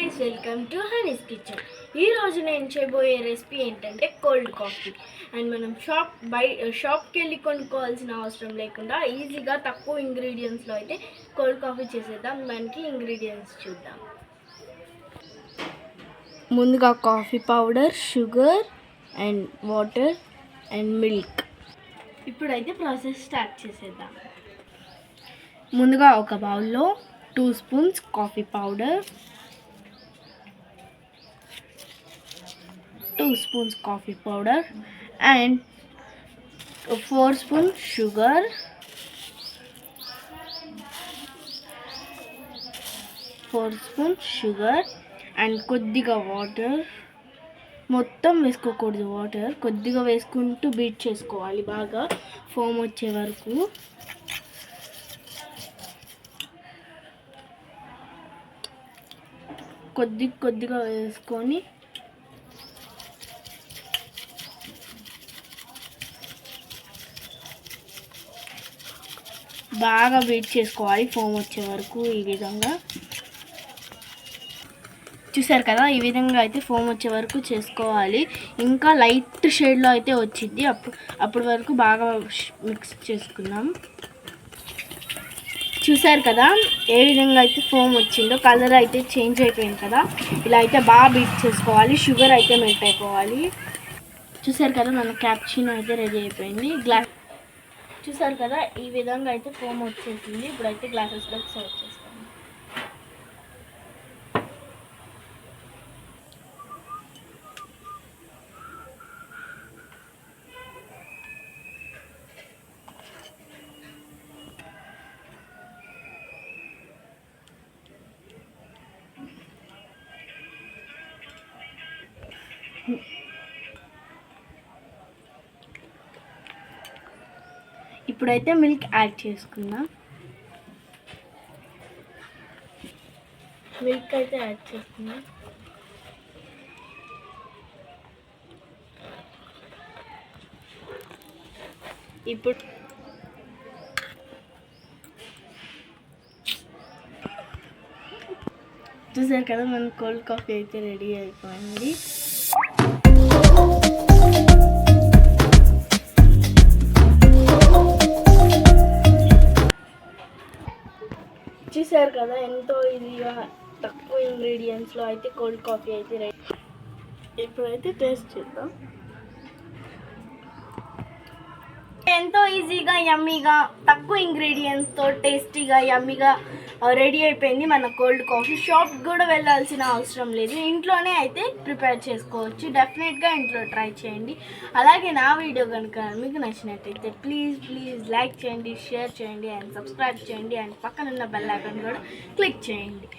Guys, welcome to Honey's kitchen. ఈరోజు నేను చేయబోయే రెసిపీ ఏంటంటే కోల్డ్ కాఫీ. అండ్ మనం షాప్కి వెళ్ళి కొనుక్కోవాల్సిన అవసరం లేకుండా ఈజీగా తక్కువ ఇంగ్రీడియంట్స్లో అయితే కోల్డ్ కాఫీ చేసేద్దాం. మనకి ఇంగ్రీడియంట్స్ చూద్దాం. ముందుగా coffee powder, sugar and water and milk. ఇప్పుడైతే ప్రాసెస్ స్టార్ట్ చేసేద్దాం. ముందుగా ఒక బౌల్లో 2 spoons coffee powder, 2 spoons coffee powder and 4 spoons sugar, 4 spoons sugar and కొద్దిగా వాటర్. మొత్తం వేసుకోకూడదు, వాటర్ కొద్దిగా వేసుకుంటూ బీట్ చేసుకోవాలి బాగా ఫోమ్ వచ్చే వరకు. కొద్దిగా వేసుకొని బాగా బీట్ చేసుకోవాలి ఫోమ్ వచ్చే వరకు. ఈ విధంగా చూసారు కదా, ఈ విధంగా అయితే ఫోమ్ వచ్చే వరకు చేసుకోవాలి. ఇంకా లైట్ షేడ్లో అయితే వచ్చింది, అప్పటి వరకు బాగా మిక్స్ చేసుకుందాం. చూసారు కదా ఏ విధంగా అయితే ఫోమ్ వచ్చిందో, కలర్ అయితే చేంజ్ అయిపోయింది కదా. ఇలా అయితే బాగా బీట్ చేసుకోవాలి. షుగర్ అయితే మెల్ట్ అయిపోవాలి. చూసారు కదా, మన క్యాప్చినో అయితే రెడీ అయిపోయింది. చూసారు కదా, ఈ విధంగా అయితే ఫోమ్ వచ్చేసింది. ఇప్పుడైతే గ్లాసెస్లోకి సర్వ్ చేస్తాను. ఇప్పుడైతే మిల్క్ యాడ్ చేసుకుందాం. మిల్క్ అయితే యాడ్ చేసుకుందాం. ఇప్పుడు చూసారు కదా, మన కోల్డ్ కాఫీ అయితే రెడీ అయిపోయింది. చూసారు కదా, ఎంతో ఈజీగా తక్కువ ఇంగ్రీడియంట్స్లో అయితే కోల్డ్ కాఫీ అయితే రెడీ. ఇప్పుడైతే టేస్ట్ చేద్దాం. ఎంతో ఈజీగా యమ్మీగా తక్కువ ఇంగ్రీడియంట్స్తో టేస్టీగా యమ్మీగా రెడీ అయిపోయింది మన కోల్డ్ కాఫీ. షాప్కి కూడా వెళ్ళాల్సిన అవసరం లేదు, ఇంట్లోనే అయితే ప్రిపేర్ చేసుకోవచ్చు. డెఫినెట్గా ఇంట్లో ట్రై చేయండి. అలాగే నా వీడియో కనుక మీకు నచ్చినట్టయితే ప్లీజ్ లైక్ చేయండి, షేర్ చేయండి అండ్ సబ్స్క్రైబ్ చేయండి. అండ్ పక్కనున్న బెల్ ఐకాన్ కూడా క్లిక్ చేయండి.